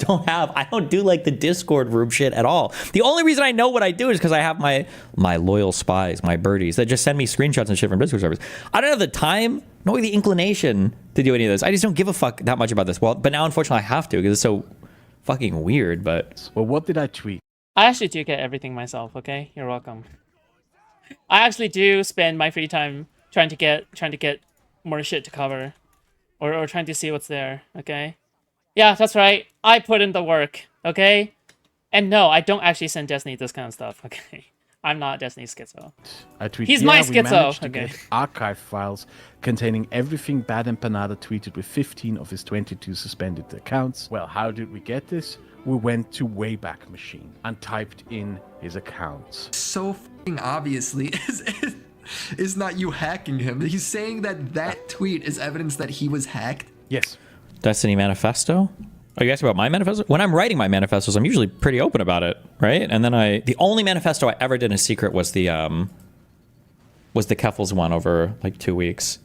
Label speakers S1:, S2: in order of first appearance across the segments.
S1: don't do like the Discord room shit at all. The only reason I know what I do is because I have my loyal spies, my birdies that just send me screenshots and shit from Discord servers. I don't have the time nor the inclination to do any of this. I just don't give a fuck that much about this. Well, but now unfortunately I have to because it's so fucking weird. But
S2: well, what did I tweet?
S3: I actually do get everything myself. Okay, you're welcome. I actually do spend my free time trying to get more shit to cover, or trying to see what's there. Okay. Yeah, that's right. I put in the work, okay? And no, I don't actually send Destiny this kind of stuff, okay? I'm not Destiny schizo.
S2: I tweet,
S3: He's my
S2: we managed
S3: schizo,
S2: to
S3: okay.
S2: get archive files containing everything Bad Empanada tweeted with 15 of his 22 suspended accounts. Well, how did we get this? We went to Wayback Machine and typed in his accounts.
S4: So f***ing obviously is not you hacking him. He's saying that tweet is evidence that he was hacked.
S2: Yes.
S1: Destiny manifesto? Are you asking about my manifesto? When I'm writing my manifestos, I'm usually pretty open about it, right? And then the only manifesto I ever did in secret was the Keffels one over like 2 weeks.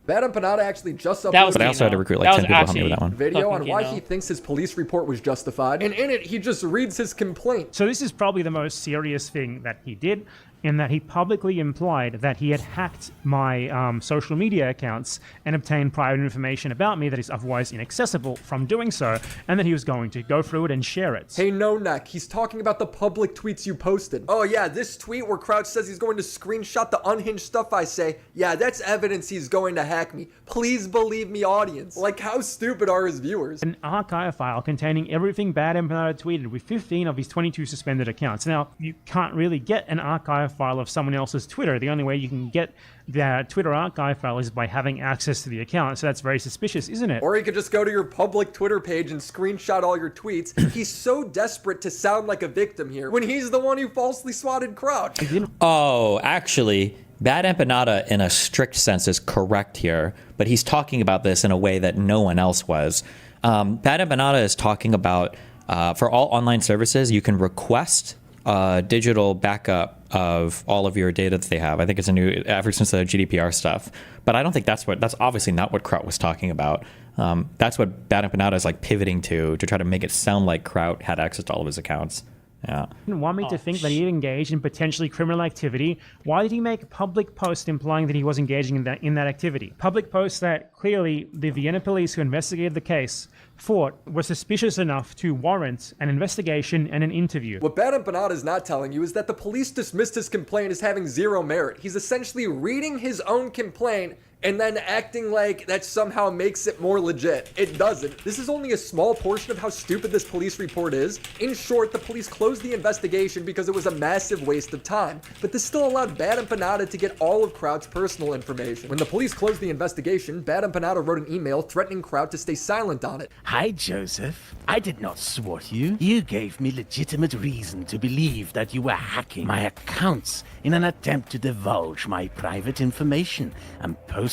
S5: Bad Empanada actually just uploaded
S1: but I also had to recruit like 10 people to help me with that one.
S5: Video on why he thinks his police report was justified, and in it he just reads his complaint.
S6: So this is probably the most serious thing that he did, in that he publicly implied that he had hacked my social media accounts and obtained private information about me that is otherwise inaccessible from doing so, and that he was going to go through it and share it.
S5: Hey, no neck, he's talking about the public tweets you posted. Oh yeah, this tweet where Crouch says he's going to screenshot the unhinged stuff I say, yeah, that's evidence he's going to hack me. Please believe me, audience. Like, how stupid are his viewers?
S6: An archive file containing everything Bad Empanada tweeted with 15 of his 22 suspended accounts. Now, you can't really get an archive file of someone else's Twitter. The only way you can get the Twitter archive file is by having access to the account, so that's very suspicious, isn't it?
S5: Or you could just go to your public Twitter page and screenshot all your tweets. He's so desperate to sound like a victim here, when he's the one who falsely swatted Crouch.
S1: Oh, actually, Bad Empanada in a strict sense is correct here, but he's talking about this in a way that no one else was. Bad Empanada is talking about, for all online services, you can request digital backup of all of your data that they have. I think it's a new, ever since the GDPR stuff. But I don't think that's obviously not what Kraut was talking about. That's what Bad Empanada is like pivoting to try to make it sound like Kraut had access to all of his accounts. Yeah.
S6: Didn't want me to think that he engaged in potentially criminal activity. Why did he make a public post implying that he was engaging in that activity? Public post that clearly the Vienna police who investigated the case thought was suspicious enough to warrant an investigation and an interview.
S5: What Bad Empanada is not telling you is that the police dismissed his complaint as having zero merit. He's essentially reading his own complaint and then acting like that somehow makes it more legit. It doesn't. This is only a small portion of how stupid this police report is. In short, the police closed the investigation because it was a massive waste of time. But this still allowed Bad Empanada to get all of Kraut's personal information. When the police closed the investigation, Bad Empanada wrote an email threatening Kraut to stay silent on it.
S7: Hi, Joseph. I did not swat you. You gave me legitimate reason to believe that you were hacking my accounts in an attempt to divulge my private information and posted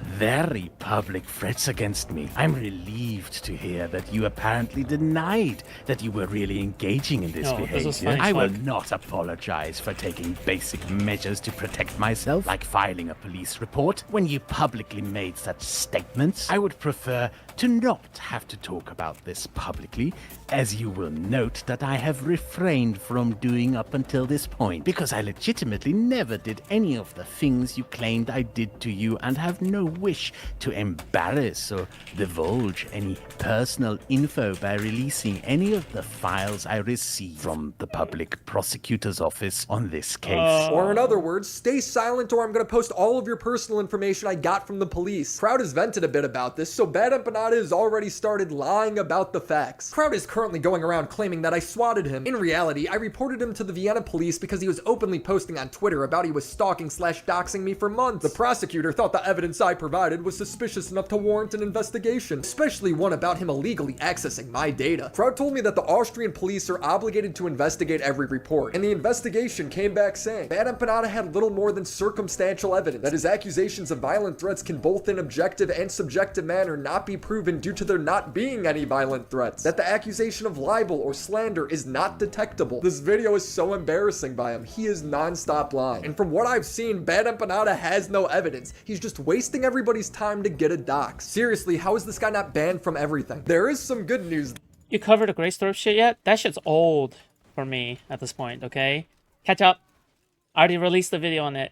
S7: very public threats against me. I'm relieved to hear that you apparently denied that you were really engaging in this behavior. I will not apologize for taking basic measures to protect myself, like filing a police report. When you publicly made such statements, I would prefer to not have to talk about this publicly, as you will note that I have refrained from doing up until this point, because I legitimately never did any of the things you claimed I did to you and have no wish to embarrass or divulge any personal info by releasing any of the files I received from the public prosecutor's office on this case.
S5: Or in other words, stay silent or I'm gonna post all of your personal information I got from the police. Kraut has vented a bit about this, so Bad Empanada has already started lying about the facts. Kraut is currently going around claiming that I swatted him. In reality, I reported him to the Vienna police because he was openly posting on Twitter about he was stalking/doxing me for months. The prosecutor thought the evidence I provided was suspicious enough to warrant an investigation, especially one about him illegally accessing my data. Kraut told me that the Austrian police are obligated to investigate every report, and the investigation came back saying Bad Empanada had little more than circumstantial evidence, that his accusations of violent threats can both in objective and subjective manner not be proven due to there not being any violent threats, that the accusation of libel or slander is not detectable. This video is so embarrassing by him. He is non-stop lying. And from what I've seen, Bad Empanada has no evidence. He's just wasting everybody's time to get a dox. Seriously, how is this guy not banned from everything? There is some good news.
S3: You covered the Grey Storm shit yet? That shit's old for me at this point, okay? Catch up. I already released the video on it.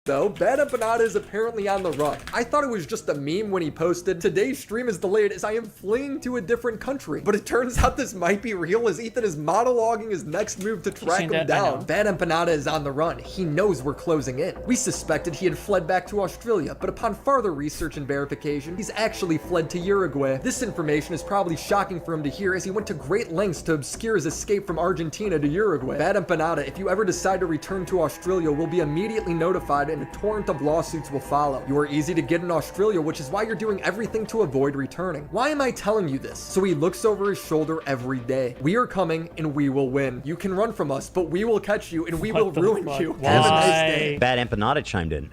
S5: Though, Bad Empanada is apparently on the run. I thought it was just a meme when he posted, "Today's stream is delayed as I am fleeing to a different country." But it turns out this might be real as Ethan is monologuing his next move to track him
S3: that?
S5: down. Bad Empanada is on the run. He knows we're closing in. We suspected he had fled back to Australia, but upon further research and verification, he's actually fled to Uruguay. This information is probably shocking for him to hear as he went to great lengths to obscure his escape from Argentina to Uruguay. Bad Empanada, if you ever decide to return to Australia, will be immediately notified and a torrent of lawsuits will follow. You are easy to get in Australia, which is why you're doing everything to avoid returning. Why am I telling you this? So he looks over his shoulder every day. We are coming and we will win. You can run from us, but we will catch you and we will ruin you. Have a nice day.
S8: Bad Empanada chimed in.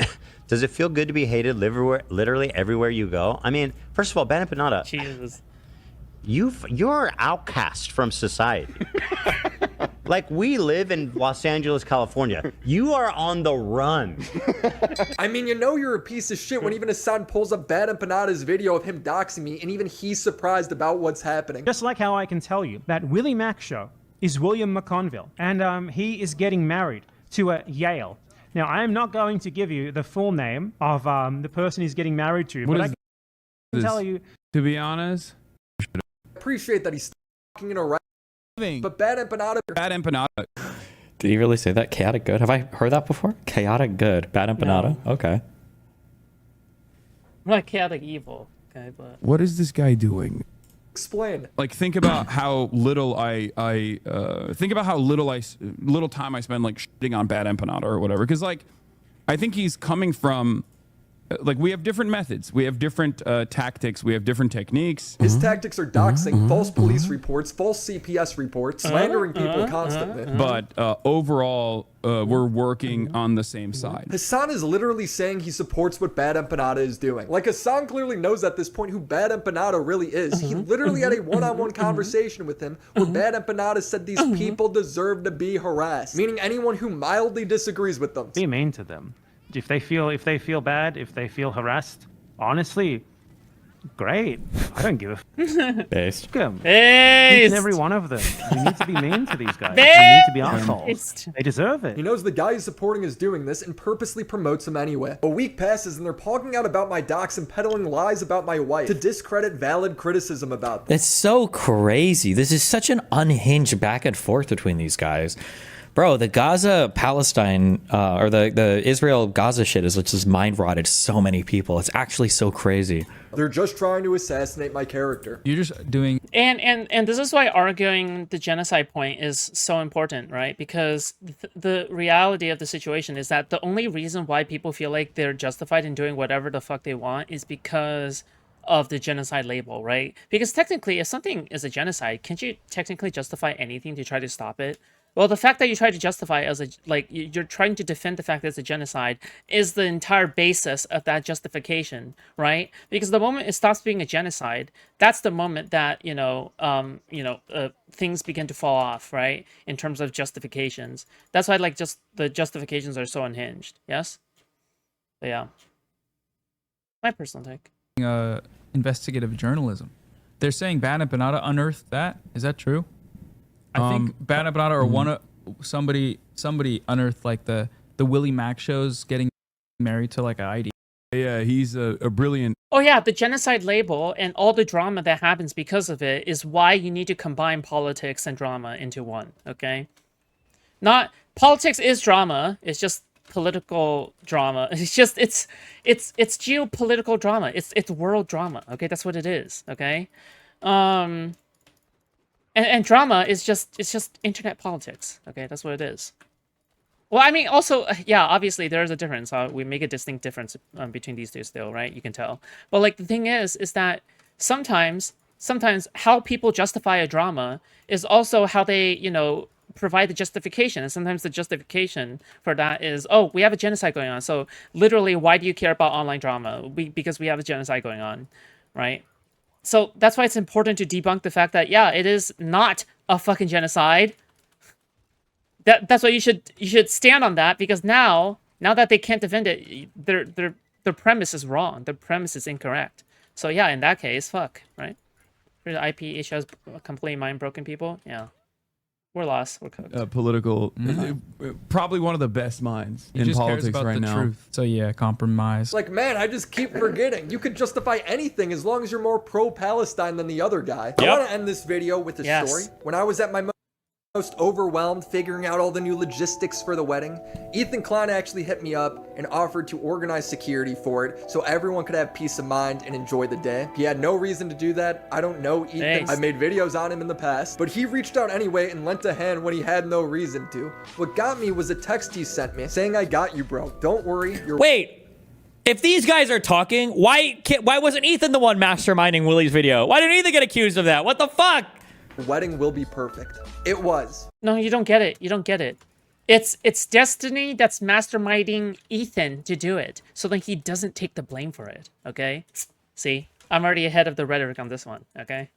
S8: Does it feel good to be hated literally everywhere you go? I mean, first of all, Bad Empanada,
S3: Jesus.
S8: you're outcast from society. Like, we live in Los Angeles, California. You are on the run.
S5: I mean, you know you're a piece of shit when even Hassan pulls up Bad Empanada's video of him doxing me and even he's surprised about what's happening.
S6: Just like how I can tell you that Willie Mack show is William McConville, and he is getting married to Yale. Now, I am not going to give you the full name of the person he's getting married to, but I can tell you.
S9: To be honest,
S5: Appreciate that he's talking in a right. But Bad Empanada.
S9: Bad Empanada.
S1: Did he really say that? Chaotic good? Have I heard that before? Chaotic good. Bad Empanada?
S3: No.
S1: Okay.
S3: Not chaotic evil, okay, but
S9: What is this guy doing?
S5: Explain.
S9: Like, think about how little little time I spend like shitting on Bad Empanada or whatever. Because like, I think he's coming from. Like, we have different methods, we have different tactics, we have different techniques.
S5: His tactics are doxing, false police reports, false CPS reports, slandering people constantly.
S9: But overall, we're working on the same side.
S5: Hassan is literally saying he supports what Bad Empanada is doing. Like, Hassan clearly knows at this point who Bad Empanada really is. He literally had a one-on-one conversation with him where Bad Empanada said these people deserve to be harassed, meaning anyone who mildly disagrees with them.
S6: Be mean to them. If they feel bad, if they feel harassed, honestly, great. I don't give a
S1: Based.
S6: fuck. Each
S3: Based.
S6: and every one of them. You need to be mean to these guys.
S3: Based.
S6: You need to be assholes. They deserve it.
S5: He knows the guy he's supporting is doing this and purposely promotes him anyway. A week passes and they're talking out about my docs and peddling lies about my wife to discredit valid criticism about them.
S1: It's so crazy. This is such an unhinged back and forth between these guys. Bro, the Gaza-Palestine, or the Israel-Gaza shit is just mind-rotted so many people. It's actually so crazy.
S5: They're just trying to assassinate my character.
S9: You're just doing.
S3: And this is why arguing the genocide point is so important, right? Because the reality of the situation is that the only reason why people feel like they're justified in doing whatever the fuck they want is because of the genocide label, right? Because technically, if something is a genocide, can't you technically justify anything to try to stop it? Well, the fact that you try to justify it as you're trying to defend the fact that it's a genocide is the entire basis of that justification, right? Because the moment it stops being a genocide, that's the moment that things begin to fall off, right? In terms of justifications, that's why just the justifications are so unhinged. Yes, but yeah, my personal take.
S10: Investigative journalism. They're saying Bad Empanada unearthed that. Is that true? I think Bad Empanada or somebody unearthed like the Willie Mack shows getting married to like an ID.
S9: Yeah, he's a brilliant.
S3: Oh yeah, the genocide label and all the drama that happens because of it is why you need to combine politics and drama into one. Okay, not politics is drama. It's just political drama. It's geopolitical drama. It's world drama. Okay, that's what it is. Okay, And drama is just internet politics. Okay, that's what it is. Well, I mean, also, yeah, obviously there is a difference. We make a distinct difference between these two still, right? You can tell. But like the thing is that sometimes how people justify a drama is also how they, provide the justification. And sometimes the justification for that is, oh, we have a genocide going on. So literally, why do you care about online drama? Because we have a genocide going on, right? So that's why it's important to debunk the fact that, yeah, it is not a fucking genocide. That's why you should stand on that, because now that they can't defend it, their premise is wrong. Their premise is incorrect. So yeah, in that case, fuck, right? For the IP issue has completely mind-broken people, yeah. We're lost. We're cooked.
S9: Political, probably one of the best minds
S10: He
S9: in
S10: just
S9: politics
S10: cares about
S9: right
S10: the
S9: now.
S10: truth. So yeah, compromise.
S5: Like, man, I just keep forgetting. You could justify anything as long as you're more pro-Palestine than the other guy. I want to end this video with a story. When I was at my most overwhelmed figuring out all the new logistics for the wedding, Ethan Klein actually hit me up and offered to organize security for it so everyone could have peace of mind and enjoy the day. He had no reason to do that. I don't know Ethan.
S3: Thanks.
S5: I've made videos on him in the past, but he reached out anyway and lent a hand when he had no reason to. What got me was a text he sent me saying, "I got you, bro. Don't worry.
S1: Wait, if these guys are talking, why wasn't Ethan the one masterminding Willie's video? Why didn't Ethan get accused of that? What the fuck?
S5: The wedding will be perfect." It was.
S3: No, you don't get it. You don't get it. It's Destiny that's masterminding Ethan to do it, so then he doesn't take the blame for it. Okay? See, I'm already ahead of the rhetoric on this one. Okay?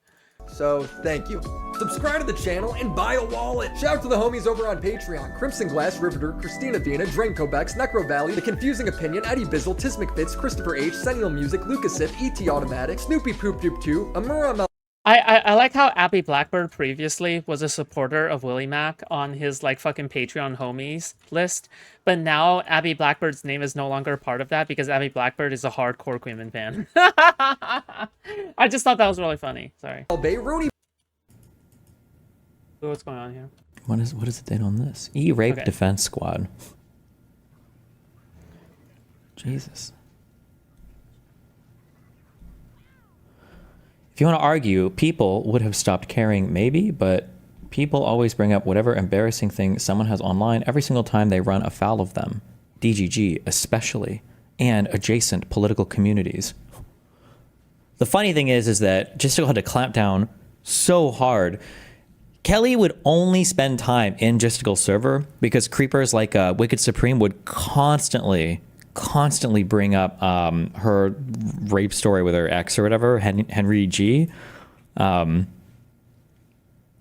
S5: So, thank you. Subscribe to the channel and buy a wallet. Shout out to the homies over on Patreon. Crimson Glass, Riveter, Christina Vina, Dranko Bex, Necro Valley, The Confusing Opinion, Eddie Bizzle, Tis McFitz, Christopher H, Sentinel Music, Lucas Sif, ET Automatic, Snoopy Poop Poop 2, Amura Mel.
S3: I like how Abby Blackbird previously was a supporter of Willie Mac on his like fucking Patreon homies list, but now Abby Blackbird's name is no longer part of that because Abby Blackbird is a hardcore Queeman fan. I just thought that was really funny. Sorry.
S5: Rooney.
S3: What's going on here?
S1: What is the date on this? E-Rape
S3: Okay.
S1: Defense Squad. Jesus. If you want to argue, people would have stopped caring maybe, but people always bring up whatever embarrassing thing someone has online every single time they run afoul of them. DGG especially, and adjacent political communities. The funny thing is that Justical had to clamp down so hard. Kelly would only spend time in Justical server because creepers like Wicked Supreme would constantly bring up her rape story with her ex or whatever, Henry G.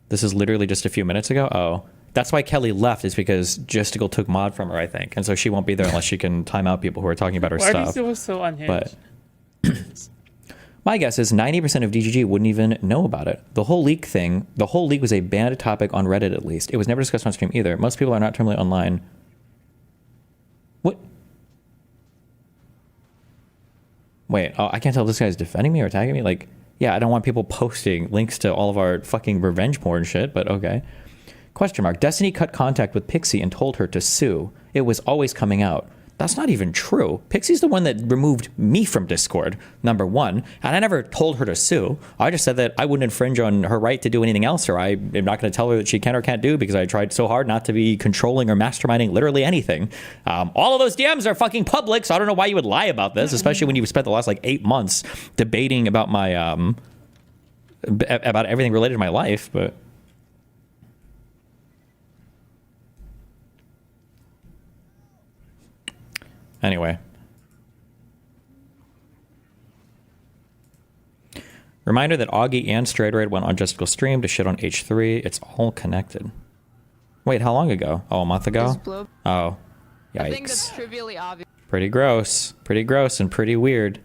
S1: This is literally just a few minutes ago. Oh, that's why Kelly left, is because Justical took mod from her, I think. And so she won't be there unless she can time out people who are talking about her
S3: Why
S1: stuff.
S3: are these people so unhinged?
S1: But my guess is 90% of DGG wouldn't even know about it. The whole leak was a banned topic on Reddit at least. It was never discussed on stream either. Most people are not terminally online. What? Wait, I can't tell if this guy's defending me or tagging me. Like, yeah, I don't want people posting links to all of our fucking revenge porn shit, but okay. Question mark. Destiny cut contact with Pixie and told her to sue. It was always coming out. That's not even true. Pixie's the one that removed me from Discord, number one, and I never told her to sue. I just said that I wouldn't infringe on her right to do anything else, or I am not going to tell her that she can or can't do because I tried so hard not to be controlling or masterminding literally anything. All of those DMs are fucking public, so I don't know why you would lie about this, especially when you spent the last like 8 months debating about my about everything related to my life, but. Anyway. Reminder that Augie and Straightroid went on Justical stream to shit on H3. It's all connected. Wait, how long ago? Oh, a month ago? Oh. Yikes.
S11: I think that's trivially obvious.
S1: Pretty gross. Pretty gross and pretty weird.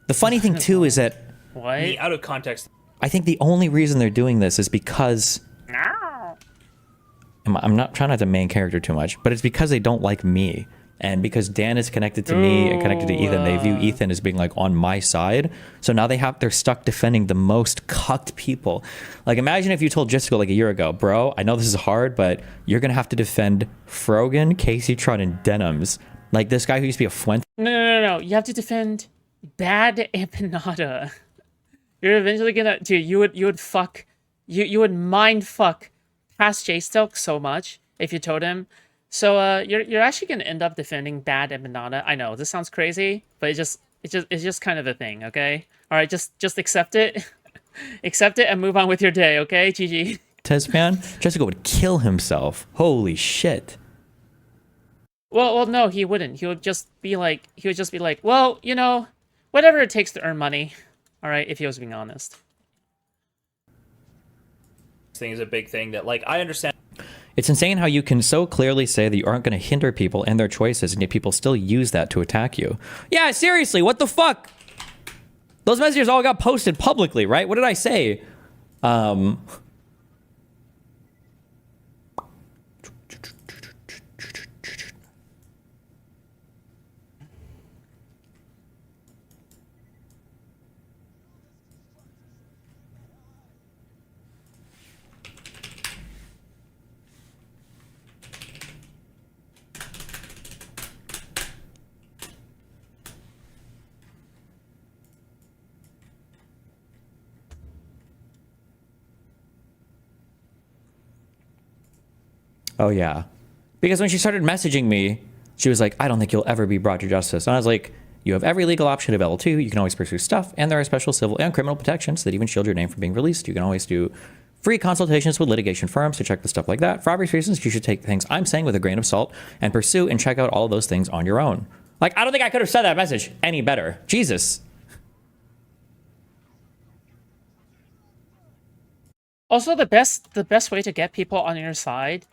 S1: The funny thing too is that
S3: What?
S12: Out of context.
S1: I think the only reason they're doing this is because I'm not trying not to main character too much, but it's because they don't like me. And because Dan is connected to me and connected to Ethan, they view Ethan as being like on my side. So now they're stuck defending the most cucked people. Like imagine if you told Justical like a year ago, bro, I know this is hard, but you're going to have to defend Frogan, Casey Tron, and Denims. Like this guy who used to be a Fuente.
S3: No. You have to defend Bad Empanada. You're eventually gonna, dude. You would mind fuck past J Stelk so much if you told him. So you're actually gonna end up defending Bad Empanada. I know this sounds crazy, but it's just kind of a thing. Okay, all right, just accept it, accept it, and move on with your day. Okay, GG.
S1: Tezpan, Jessica would kill himself. Holy shit.
S3: Well, no, he wouldn't. He would just be like, well, you know, whatever it takes to earn money. All right, if he was being honest.
S12: This thing is a big thing that, like, I understand.
S1: It's insane how you can so clearly say that you aren't going to hinder people and their choices, and yet people still use that to attack you. Yeah, seriously, what the fuck? Those messages all got posted publicly, right? What did I say? Oh, yeah. Because when she started messaging me, she was like, I don't think you'll ever be brought to justice. And I was like, you have every legal option available to you. You can always pursue stuff. And there are special civil and criminal protections that even shield your name from being released. You can always do free consultations with litigation firms to check the stuff like that. For obvious reasons, you should take things I'm saying with a grain of salt and pursue and check out all of those things on your own. Like, I don't think I could have said that message any better. Jesus.
S3: Also, the best way to get people on your side,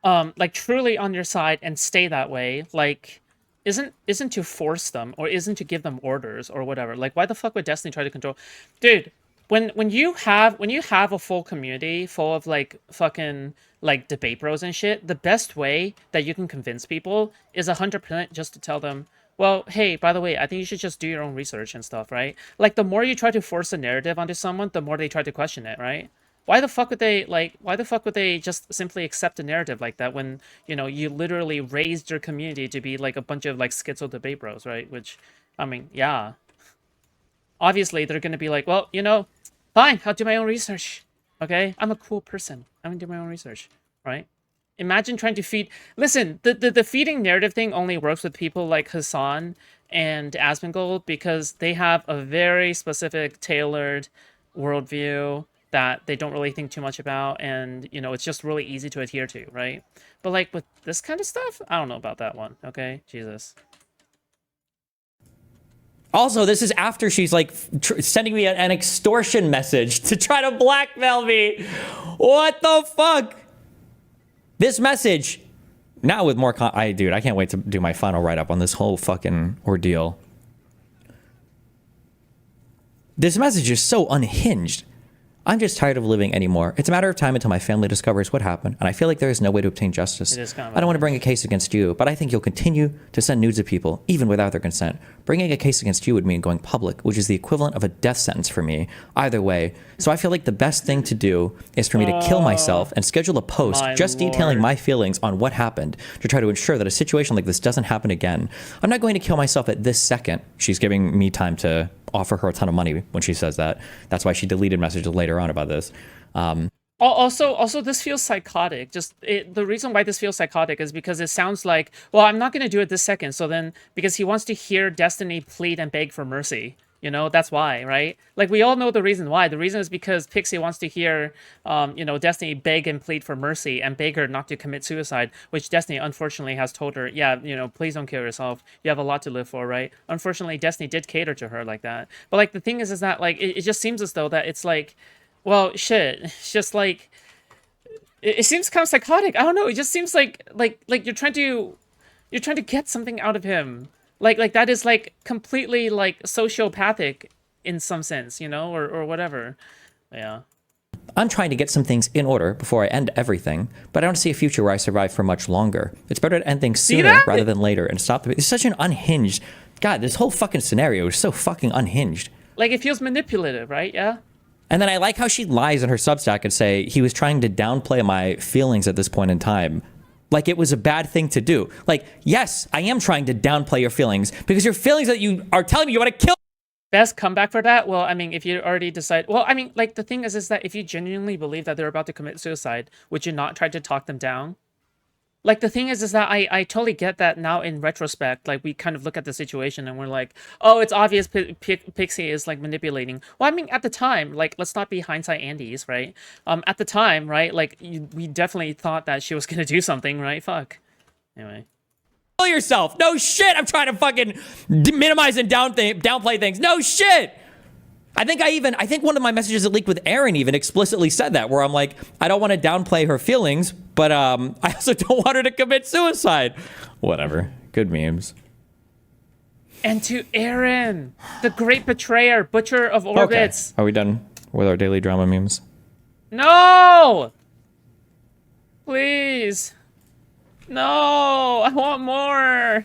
S3: like truly on your side and stay that way, like isn't to force them or isn't to give them orders or whatever. Like, why the fuck would Destiny try to control? Dude, when you have a full community full of like fucking like debate bros and shit, the best way that you can convince people is 100% just to tell them, well, hey, by the way, I think you should just do your own research and stuff, right? Like, the more you try to force a narrative onto someone, the more they try to question it, right? Why the fuck would they just simply accept a narrative like that when, you know, you literally raised your community to be like a bunch of like schizo debate bros, right? Which, I mean, yeah. Obviously, they're going to be like, well, you know, fine, I'll do my own research. Okay? I'm a cool person. I'm going to do my own research, right? Imagine trying to feed... Listen, the feeding narrative thing only works with people like Hassan and Asmongold because they have a very specific, tailored worldview that they don't really think too much about, and, you know, it's just really easy to adhere to, right? But, like, with this kind of stuff, I don't know about that one, okay? Jesus.
S1: Also, this is after she's like sending me an extortion message to try to blackmail me. What the fuck? This message, now with more dude, I can't wait to do my final write-up on this whole fucking ordeal. This message is so unhinged. I'm just tired of living anymore. It's a matter of time until my family discovers what happened, and I feel like there is no way to obtain justice. I don't want to bring a case against you, but I think you'll continue to send nudes of people, even without their consent. Bringing a case against you would mean going public, which is the equivalent of a death sentence for me, either way. So I feel like the best thing to do is for me to kill myself and schedule a post just detailing my feelings on what happened to try to ensure that a situation like this doesn't happen again. I'm not going to kill myself at this second. She's giving me time to offer her a ton of money when she says that. That's why she deleted messages later on about this.
S3: Also, this feels psychotic. The reason why this feels psychotic is because it sounds like, well, I'm not going to do it this second. So then, because he wants to hear Destiny plead and beg for mercy. You know, that's why, right? Like, we all know the reason why. The reason is because Pixie wants to hear, you know, Destiny beg and plead for mercy and beg her not to commit suicide, which Destiny unfortunately has told her, yeah, you know, please don't kill yourself. You have a lot to live for, right? Unfortunately, Destiny did cater to her like that. But, like, the thing is that, like, it just seems as though that it's like, well, shit. It's just like, it seems kind of psychotic. I don't know. It just seems like you're trying to get something out of him. Like that is like completely like sociopathic in some sense, you know, or whatever. Yeah.
S1: I'm trying to get some things in order before I end everything, but I don't see a future where I survive for much longer. It's better to end things sooner rather than later and stop it's such an unhinged... God, this whole fucking scenario is so fucking unhinged.
S3: Like, it feels manipulative, right? Yeah.
S1: And then I like how she lies in her Substack and say he was trying to downplay my feelings at this point in time. Like it was a bad thing to do. Like, yes, I am trying to downplay your feelings because your feelings that you are telling me you want to kill.
S3: Best comeback for that? Well, I mean, if you already decide... Well, I mean, like, the thing is that if you genuinely believe that they're about to commit suicide, would you not try to talk them down? Like, the thing is that I totally get that now in retrospect. Like, we kind of look at the situation and we're like, oh, it's obvious Pixie is, like, manipulating. Well, I mean, at the time, like, let's not be hindsight Andes, right? At the time, right, like, we definitely thought that she was going to do something, right? Fuck. Anyway.
S1: Kill yourself. No shit. I'm trying to fucking minimize and downplay things. No shit. I think one of my messages that leaked with Aaron even explicitly said that, where I'm like, I don't want to downplay her feelings, but I also don't want her to commit suicide. Whatever. Good memes.
S3: And to Aaron, the great betrayer, butcher of
S1: Okay.
S3: orbits.
S1: Are we done with our daily drama memes?
S3: No! Please. No, I want more.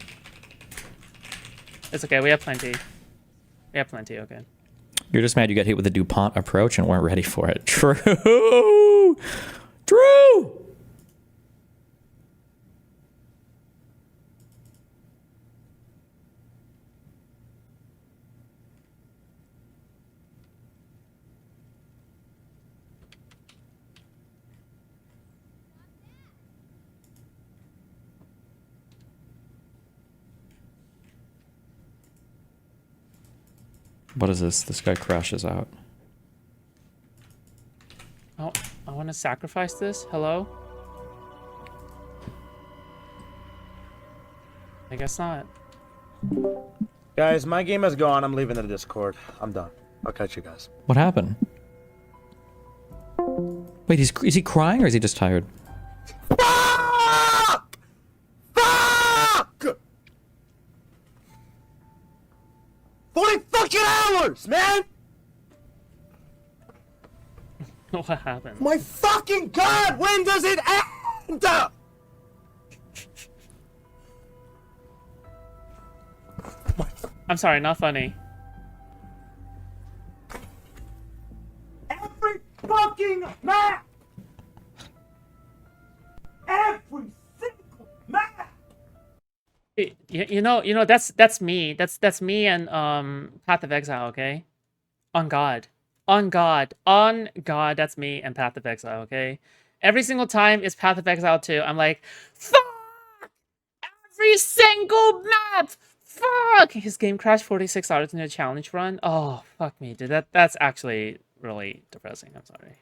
S3: It's okay, we have plenty. We have plenty, okay.
S1: You're just mad you got hit with the DuPont approach and weren't ready for it. True. True. What is this? This guy crashes out.
S3: Oh, I want to sacrifice this. Hello? I guess not.
S11: Guys, my game is gone. I'm leaving the Discord. I'm done. I'll catch you guys.
S1: What happened? Wait, is he crying or is he just tired?
S11: Fuck! Fuck! 40 fucking hours, man!
S3: What happened?
S11: My fucking god, when does it end?
S3: I'm sorry, not funny.
S11: Every fucking map! Every single map!
S3: You know that's me. That's me and Path of Exile, okay? On God, that's me and Path of Exile, okay? Every single time it's Path of Exile 2, I'm like, fuck! Every single map! Fuck! His game crashed 46 hours in a challenge run. Oh, fuck me, dude. That's actually really depressing. I'm sorry.